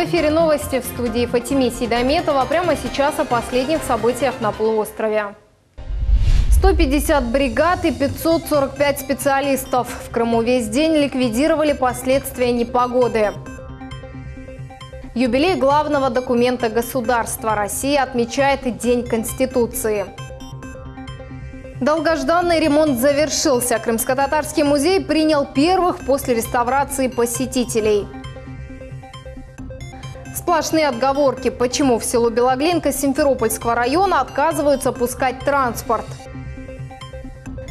В эфире новости, в студии Фатиме Сейдаметова. Прямо сейчас о последних событиях на полуострове. 150 бригад и 545 специалистов. В Крыму весь день ликвидировали последствия непогоды. Юбилей главного документа государства. Россия отмечает День Конституции. Долгожданный ремонт завершился. Крымско-татарский музей принял первых после реставрации посетителей. Сплошные отговорки, почему в село Белоглинка Симферопольского района отказываются пускать транспорт.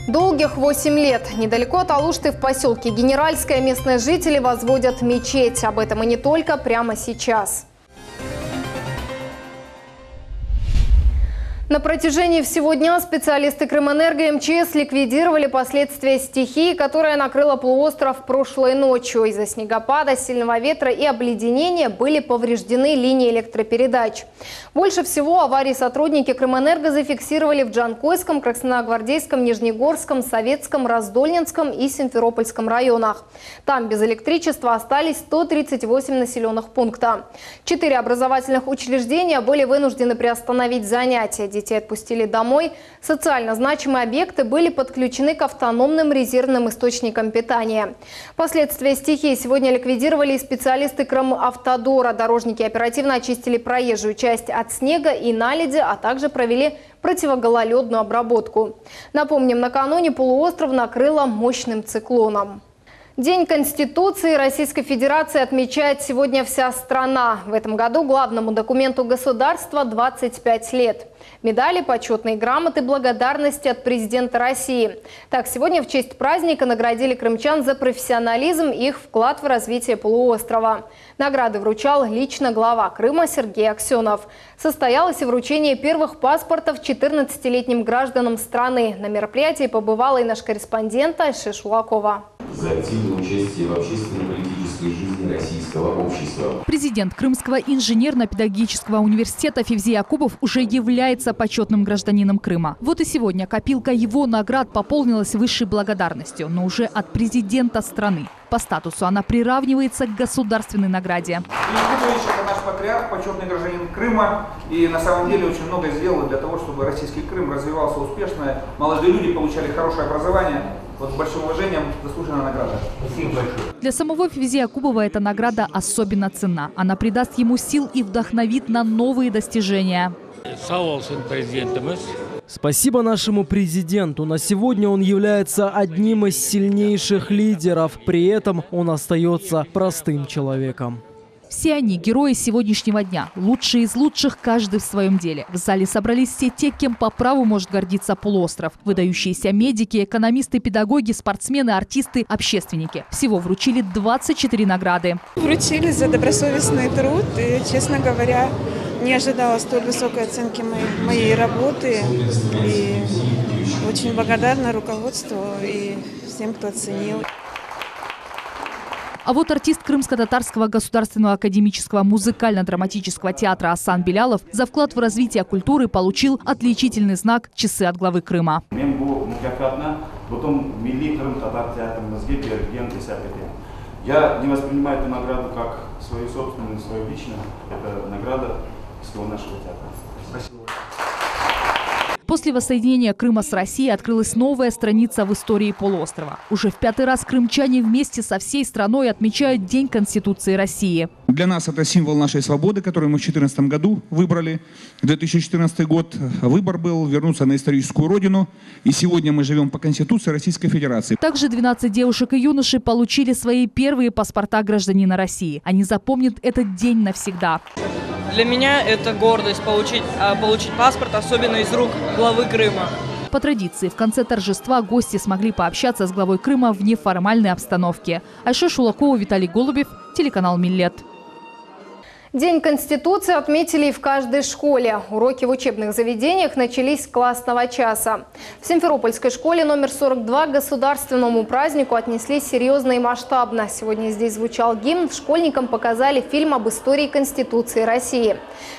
Долгих 8 лет. Недалеко от Алушты в поселке Генеральское местные жители возводят мечеть. Об этом и не только прямо сейчас. На протяжении всего дня специалисты Крымэнерго и МЧС ликвидировали последствия стихии, которая накрыла полуостров прошлой ночью. Из-за снегопада, сильного ветра и обледенения были повреждены линии электропередач. Больше всего аварий сотрудники Крымэнерго зафиксировали в Джанкойском, Красногвардейском, Нижнегорском, Советском, Раздольнинском и Симферопольском районах. Там без электричества остались 138 населенных пункта. 4 образовательных учреждения были вынуждены приостановить занятия. Детей отпустили домой. Социально значимые объекты были подключены к автономным резервным источникам питания. Последствия стихии сегодня ликвидировали и специалисты Крымавтодора. Дорожники оперативно очистили проезжую часть от снега и наледи, а также провели противогололедную обработку. Напомним, накануне полуостров накрыло мощным циклоном. День Конституции Российской Федерации отмечает сегодня вся страна. В этом году главному документу государства 25 лет. Медали, почетные грамоты, благодарности от президента России. Так, сегодня в честь праздника наградили крымчан за профессионализм и их вклад в развитие полуострова. Награды вручал лично глава Крыма Сергей Аксенов. Состоялось и вручение первых паспортов 14-летним гражданам страны. На мероприятии побывала и наш корреспондент Айше Шулакова. За активное участие в общественно-политической жизни российского общества. Президент Крымского инженерно-педагогического университета Февзи Якубов уже является почетным гражданином Крыма. Вот и сегодня копилка его наград пополнилась высшей благодарностью, но уже от президента страны. По статусу она приравнивается к государственной награде. Это наш патриарх, почетный гражданин Крыма. И на самом деле очень много сделал для того, чтобы российский Крым развивался успешно. Молодые люди получали хорошее образование. Вот с большим уважением заслуженная награда. Спасибо большое. Для самого Февзи Якубова эта награда особенно ценна. Она придаст ему сил и вдохновит на новые достижения. Спасибо нашему президенту. На сегодня он является одним из сильнейших лидеров. При этом он остается простым человеком. Все они – герои сегодняшнего дня. Лучшие из лучших, каждый в своем деле. В зале собрались все те, кем по праву может гордиться полуостров. Выдающиеся медики, экономисты, педагоги, спортсмены, артисты, общественники. Всего вручили 24 награды. Вручили за добросовестный труд. И, честно говоря, не ожидала столь высокой оценки моей работы. И очень благодарна руководству и всем, кто оценил. А вот артист Крымско-татарского государственного академического музыкально-драматического театра Асан Белялов за вклад в развитие культуры получил отличительный знак «Часы от главы Крыма». Я не воспринимаю эту награду как свою собственную, свою личную. Это награда всего нашего театра. Спасибо. После воссоединения Крыма с Россией открылась новая страница в истории полуострова. Уже в 5-й раз крымчане вместе со всей страной отмечают День Конституции России. Для нас это символ нашей свободы, которую мы в 2014 году выбрали. 2014 год выбор был вернуться на историческую родину. И сегодня мы живем по Конституции Российской Федерации. Также 12 девушек и юношей получили свои первые паспорта гражданина России. Они запомнят этот день навсегда. Для меня это гордость получить паспорт, особенно из рук главы Крыма. По традиции, в конце торжества гости смогли пообщаться с главой Крыма в неформальной обстановке. Айше Шулакова, Виталий Голубев, телеканал Миллет. День Конституции отметили и в каждой школе. Уроки в учебных заведениях начались с классного часа. В Симферопольской школе номер 42 к государственному празднику отнеслись серьезно и масштабно. Сегодня здесь звучал гимн, школьникам показали фильм об истории Конституции России.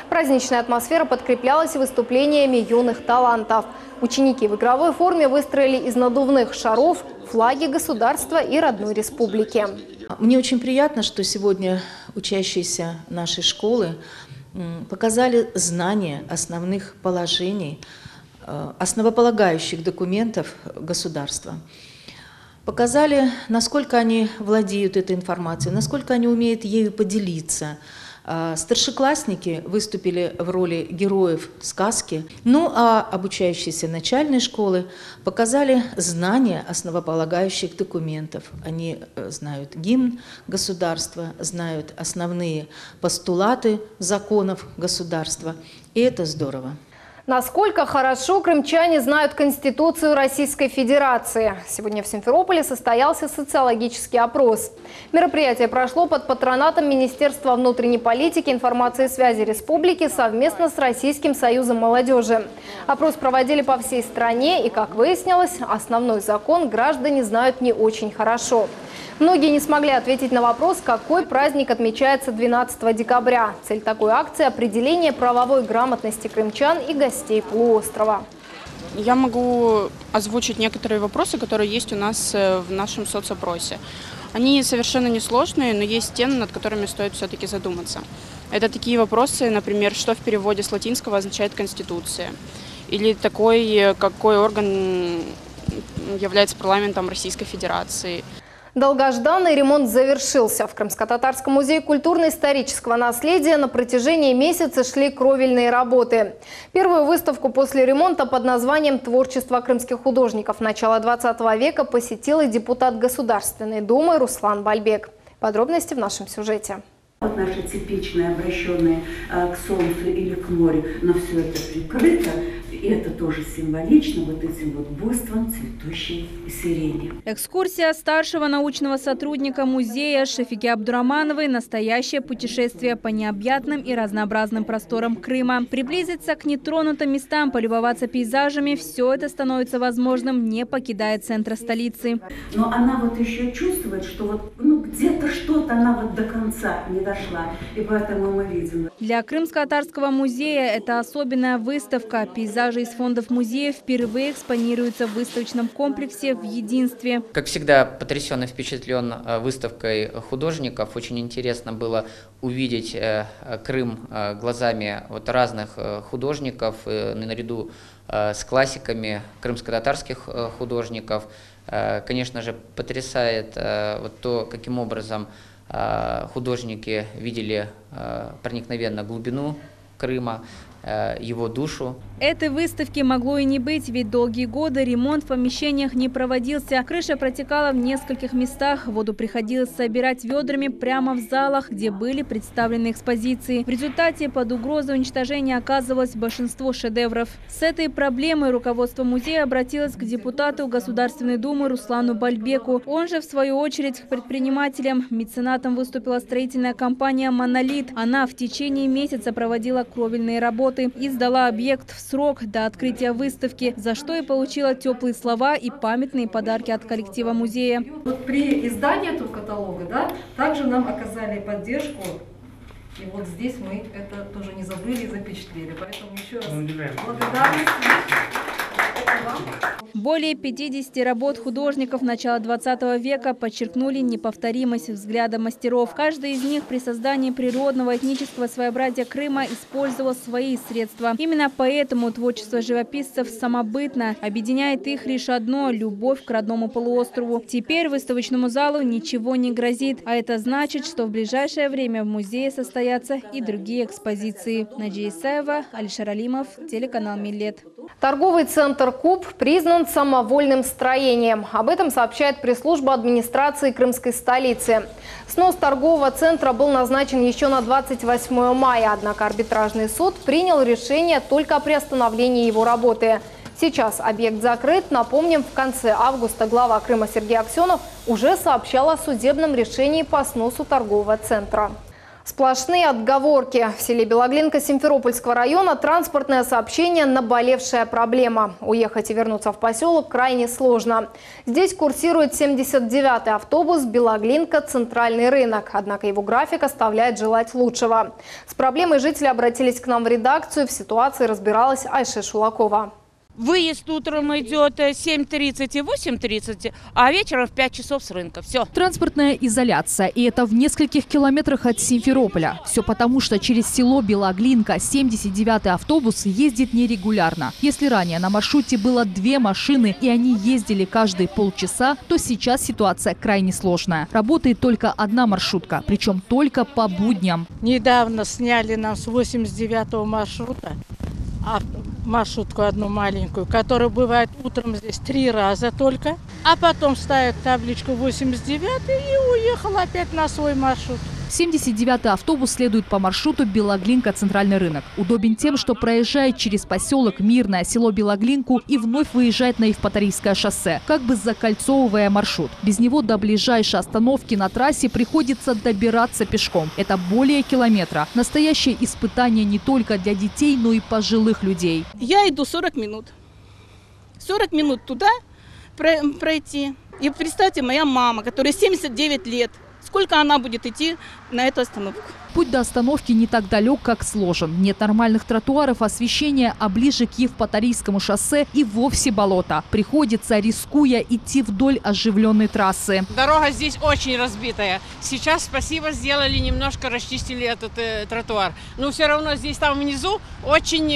Праздничная атмосфера подкреплялась выступлениями юных талантов. Ученики в игровой форме выстроили из надувных шаров флаги государства и родной республики. Мне очень приятно, что сегодня учащиеся нашей школы показали знание основных положений, основополагающих документов государства. Показали, насколько они владеют этой информацией, насколько они умеют ею поделиться. Старшеклассники выступили в роли героев сказки, ну а обучающиеся начальной школы показали знания основополагающих документов. Они знают гимн государства, знают основные постулаты законов государства, и это здорово. Насколько хорошо крымчане знают Конституцию Российской Федерации? Сегодня в Симферополе состоялся социологический опрос. Мероприятие прошло под патронатом Министерства внутренней политики, информации и связи Республики совместно с Российским союзом молодежи. Опрос проводили по всей стране, и, как выяснилось, основной закон граждане знают не очень хорошо. Многие не смогли ответить на вопрос, какой праздник отмечается 12 декабря. Цель такой акции – определение правовой грамотности крымчан и гостей полуострова. Я могу озвучить некоторые вопросы, которые есть у нас в нашем соцопросе. Они совершенно несложные, но есть те, над которыми стоит все-таки задуматься. Это такие вопросы, например, что в переводе с латинского означает «конституция», или какой орган является парламентом Российской Федерации. Долгожданный ремонт завершился. В Крымско-Татарском музее культурно-исторического наследия на протяжении месяца шли кровельные работы. Первую выставку после ремонта под названием «Творчество крымских художников начала 20 века» посетил и депутат Государственной Думы Руслан Бальбек. Подробности в нашем сюжете. Вот наши типичные, обращенные к солнцу или к морю, но все это прикрыто. И это тоже символично вот этим вот буйством цветущей сирени. Экскурсия старшего научного сотрудника музея Шефики Абдурамановой – настоящее путешествие по необъятным и разнообразным просторам Крыма. Приблизиться к нетронутым местам, полюбоваться пейзажами – все это становится возможным, не покидая центра столицы. Но она вот еще чувствует, что вот где-то что-то она вот до конца не дошла. И поэтому мы видим. Для Крымско-Татарского музея это особенная выставка. Пейзажи из фондов музея впервые экспонируются в выставочном комплексе в единстве. Как всегда, потрясен и впечатлен выставкой художников. Очень интересно было увидеть Крым глазами разных художников, наряду с классиками крымско-татарских художников. Конечно же, потрясает то, каким образом художники видели проникновенно глубину Крыма, его душу. Этой выставки могло и не быть, ведь долгие годы ремонт в помещениях не проводился. Крыша протекала в нескольких местах, воду приходилось собирать ведрами прямо в залах, где были представлены экспозиции. В результате под угрозой уничтожения оказывалось большинство шедевров. С этой проблемой руководство музея обратилось к депутату Государственной Думы Руслану Бальбеку. Он же, в свою очередь, к предпринимателям. Меценатом выступила строительная компания «Монолит». Она в течение месяца проводила кровельные работы и сдала объект в срок до открытия выставки, за что и получила теплые слова и памятные подарки от коллектива музея. Вот при издании этого каталога, также нам оказали поддержку. И вот здесь мы это тоже не забыли и запечатлели. Поэтому еще раз благодарность. Более 50 работ художников начала 20 века подчеркнули неповторимость взгляда мастеров. Каждый из них при создании природного этнического своеобразия Крыма использовал свои средства. Именно поэтому творчество живописцев самобытно. Объединяет их лишь одно – любовь к родному полуострову. Теперь выставочному залу ничего не грозит. А это значит, что в ближайшее время в музее состоятся и другие экспозиции. Наджия Исаева, Алишер Алимов, телеканал Миллет. Торговый центр «Куб» признан самовольным строением. Об этом сообщает пресс-служба администрации крымской столицы. Снос торгового центра был назначен еще на 28 мая, однако арбитражный суд принял решение только о приостановлении его работы. Сейчас объект закрыт. Напомним, в конце августа глава Крыма Сергей Аксенов уже сообщал о судебном решении по сносу торгового центра. Сплошные отговорки. В селе Белоглинка Симферопольского района транспортное сообщение – наболевшая проблема. Уехать и вернуться в поселок крайне сложно. Здесь курсирует 79-й автобус Белоглинка-Центральный рынок. Однако его график оставляет желать лучшего. С проблемой жители обратились к нам в редакцию. В ситуации разбиралась Айша Шулакова. Выезд утром идет 7:30 и 8:30, а вечером в 5 часов с рынка. Все. Транспортная изоляция. И это в нескольких километрах от Симферополя. Все потому, что через село Белоглинка 79-й автобус ездит нерегулярно. Если ранее на маршруте было 2 машины и они ездили каждые полчаса, то сейчас ситуация крайне сложная. Работает только 1 маршрутка, причем только по будням. Недавно сняли нам с 89-го маршрута маршрутку одну маленькую, которая бывает утром здесь 3 раза только, а потом ставят табличку 89 и уехал опять на свой маршрут. 79-й автобус следует по маршруту Белоглинка-Центральный рынок. Удобен тем, что проезжает через поселок Мирное, село Белоглинку и вновь выезжает на Евпаторийское шоссе, как бы закольцовывая маршрут. Без него до ближайшей остановки на трассе приходится добираться пешком. Это более километра. Настоящее испытание не только для детей, но и пожилых людей. Я иду 40 минут. 40 минут туда пройти. И представьте, моя мама, которая 79 лет, сколько она будет идти на эту остановку? Путь до остановки не так далек, как сложен. Нет нормальных тротуаров, освещения, а ближе к Евпаторийскому шоссе и вовсе болото. Приходится, рискуя, идти вдоль оживленной трассы. Дорога здесь очень разбитая. Сейчас, спасибо, сделали, немножко расчистили этот тротуар. Но все равно здесь там внизу очень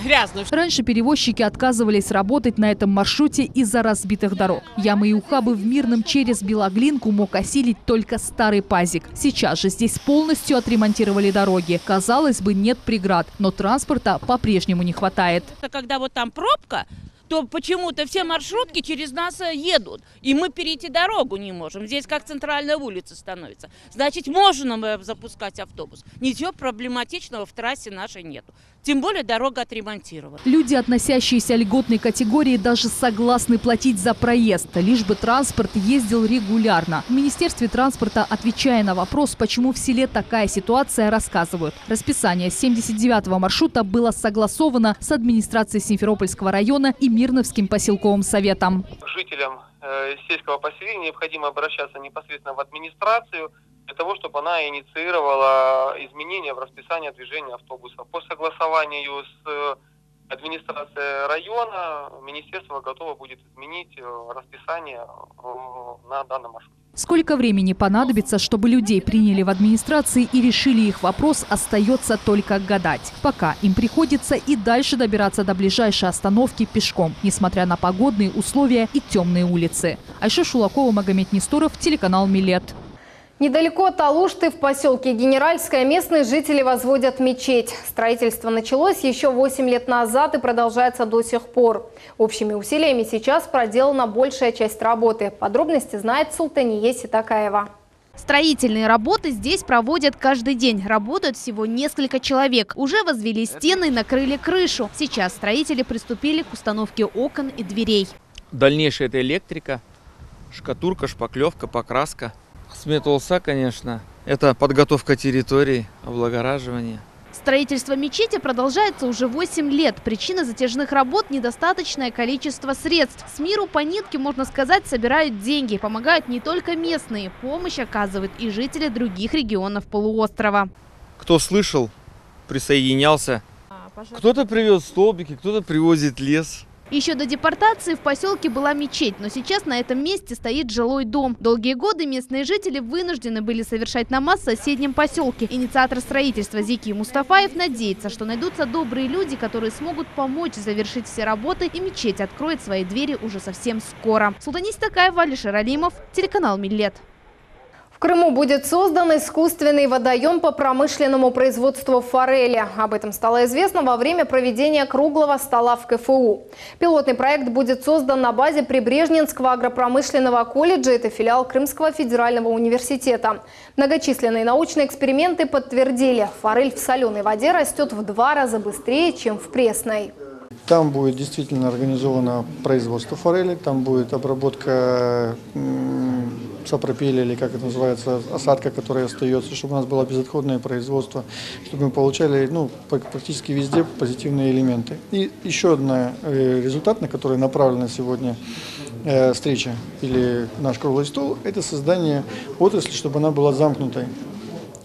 грязно. Раньше перевозчики отказывались работать на этом маршруте из-за разбитых дорог. Ямы и ухабы в Мирном через Белоглинку мог осилить только старый пазик. Сейчас же здесь полностью отремонтировали дороги. Казалось бы, нет преград, но транспорта по-прежнему не хватает. Когда вот там пробка, то почему-то все маршрутки через нас едут. И мы перейти дорогу не можем. Здесь как центральная улица становится. Значит, можно запускать автобус. Ничего проблематичного в трассе нашей нету. Тем более дорога отремонтирована. Люди, относящиеся к льготной категории, даже согласны платить за проезд, лишь бы транспорт ездил регулярно. В Министерстве транспорта, отвечая на вопрос, почему в селе такая ситуация, рассказывают. Расписание 79-го маршрута было согласовано с администрацией Симферопольского района и Мирновским поселковым советом. Жителям сельского поселения необходимо обращаться непосредственно в администрацию для того, чтобы она инициировала изменения в расписании движения автобусов. По согласованию с администрацией района министерство готово будет изменить расписание на данном маршруте. Сколько времени понадобится, чтобы людей приняли в администрации и решили их вопрос, остается только гадать. Пока им приходится и дальше добираться до ближайшей остановки пешком, несмотря на погодные условия и темные улицы. Айша Шулакова, Магомед Несторов, телеканал Милет. Недалеко от Алушты в поселке Генеральское местные жители возводят мечеть. Строительство началось еще 8 лет назад и продолжается до сих пор. Общими усилиями сейчас проделана большая часть работы. Подробности знает Султания Ситакаева. Строительные работы здесь проводят каждый день. Работают всего несколько человек. Уже возвели стены и накрыли крышу. Сейчас строители приступили к установке окон и дверей. Дальнейшая это электрика, штукатурка, шпаклевка, покраска. Сметолса, конечно. Это подготовка территории, облагораживание. Строительство мечети продолжается уже 8 лет. Причина затяжных работ – недостаточное количество средств. С миру по нитке, можно сказать, собирают деньги. Помогают не только местные. Помощь оказывают и жители других регионов полуострова. Кто слышал, присоединялся. Кто-то привез столбики, кто-то привозит лес. Еще до депортации в поселке была мечеть, но сейчас на этом месте стоит жилой дом. Долгие годы местные жители вынуждены были совершать намаз в соседнем поселке. Инициатор строительства Зики Мустафаев надеется, что найдутся добрые люди, которые смогут помочь завершить все работы, и мечеть откроет свои двери уже совсем скоро. Султания Ситакаева, Алишер Алимов, телеканал Милет. В Крыму будет создан искусственный водоем по промышленному производству форели. Об этом стало известно во время проведения круглого стола в КФУ. Пилотный проект будет создан на базе Прибрежненского агропромышленного колледжа. Это филиал Крымского федерального университета. Многочисленные научные эксперименты подтвердили, форель в соленой воде растет в 2 раза быстрее, чем в пресной. Там будет действительно организовано производство форели, там будет обработка сапропеля, или как это называется, осадка, которая остается, чтобы у нас было безотходное производство, чтобы мы получали практически везде позитивные элементы. И еще один результат, на который направлена сегодня встреча или наш круглый стол, это создание отрасли, чтобы она была замкнутой.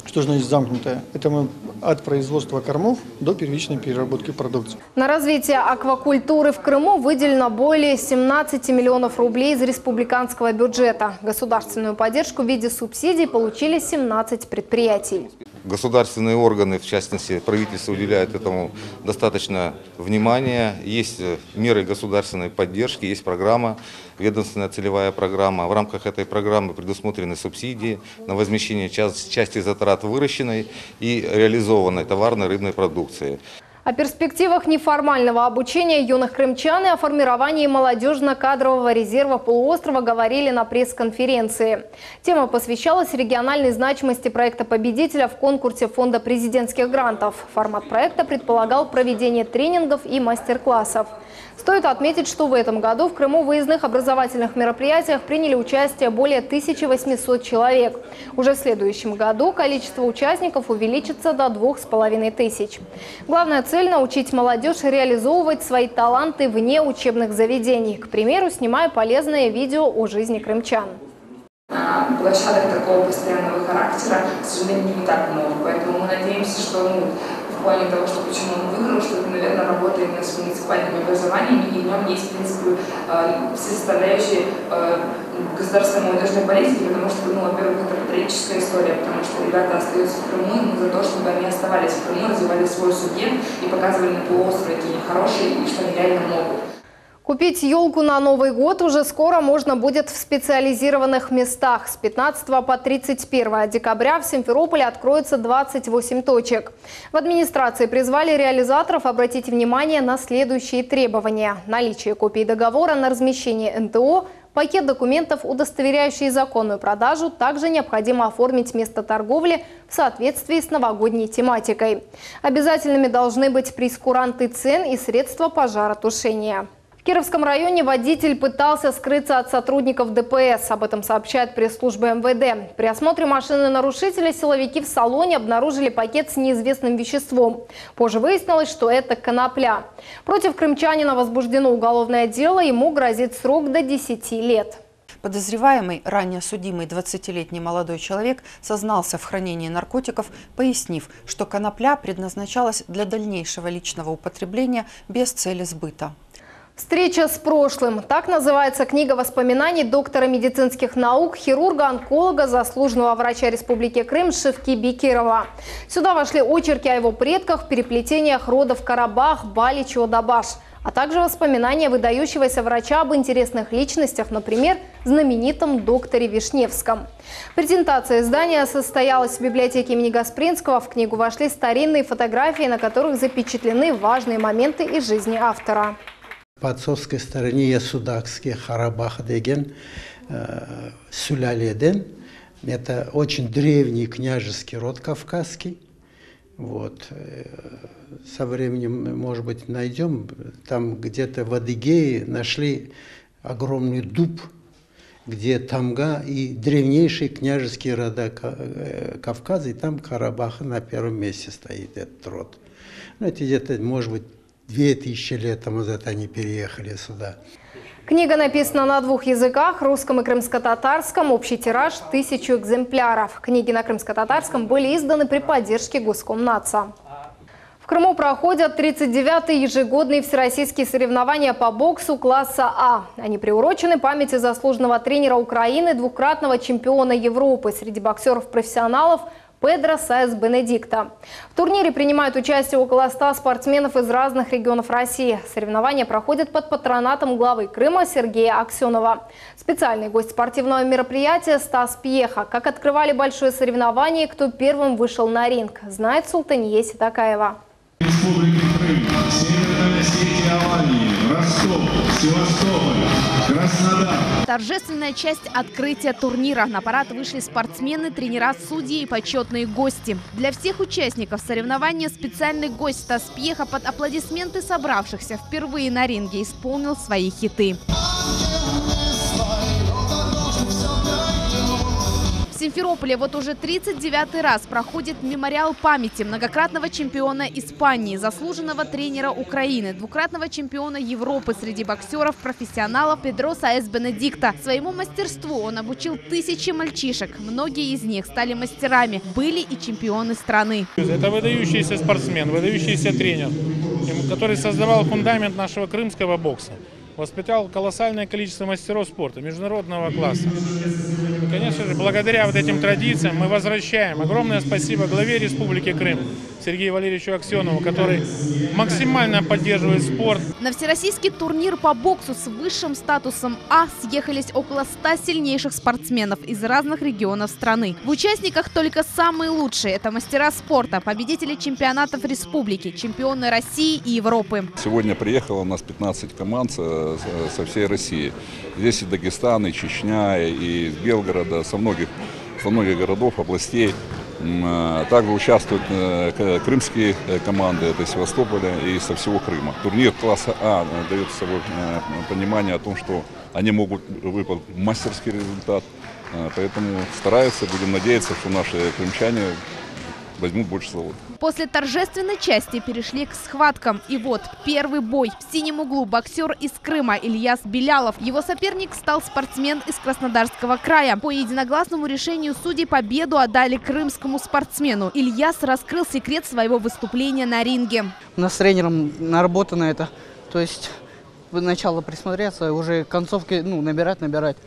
Что значит замкнутая? Это мы от производства кормов до первичной переработки продукции. На развитие аквакультуры в Крыму выделено более 17 миллионов рублей из республиканского бюджета. Государственную поддержку в виде субсидий получили 17 предприятий. Государственные органы, в частности правительство, уделяют этому достаточно внимания. Есть меры государственной поддержки, есть программа, ведомственная целевая программа. В рамках этой программы предусмотрены субсидии на возмещение части затрат выращенной и реализованной товарной рыбной продукции. О перспективах неформального обучения юных крымчан и о формировании молодежно-кадрового резерва полуострова говорили на пресс-конференции. Тема посвящалась региональной значимости проекта победителя в конкурсе Фонда президентских грантов. Формат проекта предполагал проведение тренингов и мастер-классов. Стоит отметить, что в этом году в Крыму в выездных образовательных мероприятиях приняли участие более 1800 человек. Уже в следующем году количество участников увеличится до 2500. Главная цель – научить молодежь реализовывать свои таланты вне учебных заведений. К примеру, снимая полезное видео о жизни крымчан. Площадок такого постоянного характера, к сожалению, не так много. Поэтому мы надеемся, что в плане того, что почему он выиграл, что это, наверное, работает с муниципальными образованиями, и в нем есть, в принципе, все составляющие государственной молодежной политики, потому что, во-первых, это патриотическая история, потому что ребята остаются в Крыму, и мы за то, чтобы они оставались в Крыму, развивали свой субъект и показывали на полуострове, какие они хорошие и что они реально могут. Купить елку на Новый год уже скоро можно будет в специализированных местах. С 15 по 31 декабря в Симферополе откроется 28 точек. В администрации призвали реализаторов обратить внимание на следующие требования. Наличие копий договора на размещение НТО, пакет документов, удостоверяющий законную продажу, также необходимо оформить место торговли в соответствии с новогодней тематикой. Обязательными должны быть прейскуранты цен и средства пожаротушения. В Кировском районе водитель пытался скрыться от сотрудников ДПС. Об этом сообщает пресс-служба МВД. При осмотре машины нарушителя силовики в салоне обнаружили пакет с неизвестным веществом. Позже выяснилось, что это конопля. Против крымчанина возбуждено уголовное дело, ему грозит срок до 10 лет. Подозреваемый, ранее судимый 20-летний молодой человек, сознался в хранении наркотиков, пояснив, что конопля предназначалась для дальнейшего личного употребления без цели сбыта. «Встреча с прошлым» – так называется книга воспоминаний доктора медицинских наук, хирурга-онколога, заслуженного врача Республики Крым Шевки Кирова. Сюда вошли очерки о его предках, переплетениях родов Карабах, Балич и Одабаш, а также воспоминания выдающегося врача об интересных личностях, например, знаменитом докторе Вишневском. Презентация издания состоялась в библиотеке имени Гаспринского. В книгу вошли старинные фотографии, на которых запечатлены важные моменты из жизни автора. По отцовской стороне я судакский, Харабах деген, Суляледен. Это очень древний княжеский род кавказский. Вот. Со временем, может быть, найдем. Там где-то в Адыгее нашли огромный дуб, где Тамга и древнейшие княжеские рода Кавказа. И там Карабаха на первом месте стоит этот род. Ну, это где-то, может быть, 2000 лет тому назад они переехали сюда. Книга написана на 2 языках – русском и крымско-татарском. Общий тираж – 1000 экземпляров. Книги на крымско-татарском были изданы при поддержке Госкомнадзора. В Крыму проходят 39-е ежегодные всероссийские соревнования по боксу класса А. Они приурочены памяти заслуженного тренера Украины, двукратного чемпиона Европы среди боксеров-профессионалов Педро Саэс Бенедикта. В турнире принимают участие около 100 спортсменов из разных регионов России. Соревнования проходят под патронатом главы Крыма Сергея Аксенова. Специальный гость спортивного мероприятия Стас Пьеха. Как открывали большое соревнование, кто первым вышел на ринг, знает Султания Ситакаева. Республики Крым, Северная Осетия, Алания, Ростов, Севастополь, Краснодар. Торжественная часть открытия турнира. На парад вышли спортсмены, тренера, судьи и почетные гости. Для всех участников соревнования специальный гость Стас Пьеха под аплодисменты собравшихся впервые на ринге исполнил свои хиты. В Симферополе вот уже 39-й раз проходит мемориал памяти многократного чемпиона Испании, заслуженного тренера Украины, двукратного чемпиона Европы среди боксеров-профессионалов Педро Саэс-Бенедикто. Своему мастерству он обучил тысячи мальчишек. Многие из них стали мастерами, были и чемпионы страны. Это выдающийся спортсмен, выдающийся тренер, который создавал фундамент нашего крымского бокса. Воспитал колоссальное количество мастеров спорта международного класса. И, конечно же, благодаря вот этим традициям мы возвращаем. Огромное спасибо главе Республики Крым Сергею Валерьевичу Аксенову, который максимально поддерживает спорт. На всероссийский турнир по боксу с высшим статусом А съехались около 100 сильнейших спортсменов из разных регионов страны. В участниках только самые лучшие. Это мастера спорта, победители чемпионатов республики, чемпионы России и Европы. Сегодня приехало у нас 15 команд со всей России. Здесь и Дагестан, и Чечня, и из Белгорода, со многих городов, областей. Также участвуют крымские команды, это Севастополя и со всего Крыма. Турнир класса А дает с собой понимание о том, что они могут выполнить мастерский результат. Поэтому стараются, будем надеяться, что наши крымчане возьмут больше золота. После торжественной части перешли к схваткам. И вот первый бой. В синем углу боксер из Крыма Ильяс Белялов. Его соперник стал спортсмен из Краснодарского края. По единогласному решению судей победу отдали крымскому спортсмену. Ильяс раскрыл секрет своего выступления на ринге. У нас с тренером наработано это. То есть сначала присмотреться, уже концовки набирать.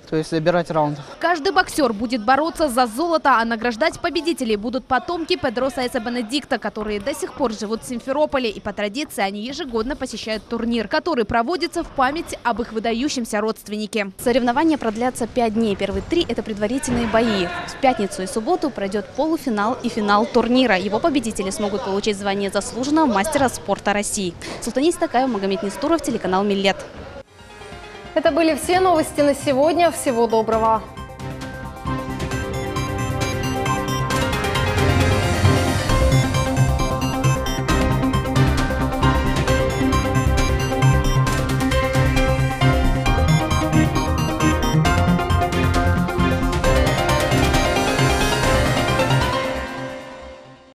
То есть забирать раундов. Каждый боксер будет бороться за золото, а награждать победителей будут потомки Педро Саэса-Бенедикто, которые до сих пор живут в Симферополе. И по традиции они ежегодно посещают турнир, который проводится в память об их выдающемся родственнике. Соревнования продлятся 5 дней. Первые 3 – это предварительные бои. В пятницу и субботу пройдет полуфинал и финал турнира. Его победители смогут получить звание заслуженного мастера спорта России. Султанис Такаева, Магомед Нестуров, телеканал Миллет. Это были все новости на сегодня. Всего доброго.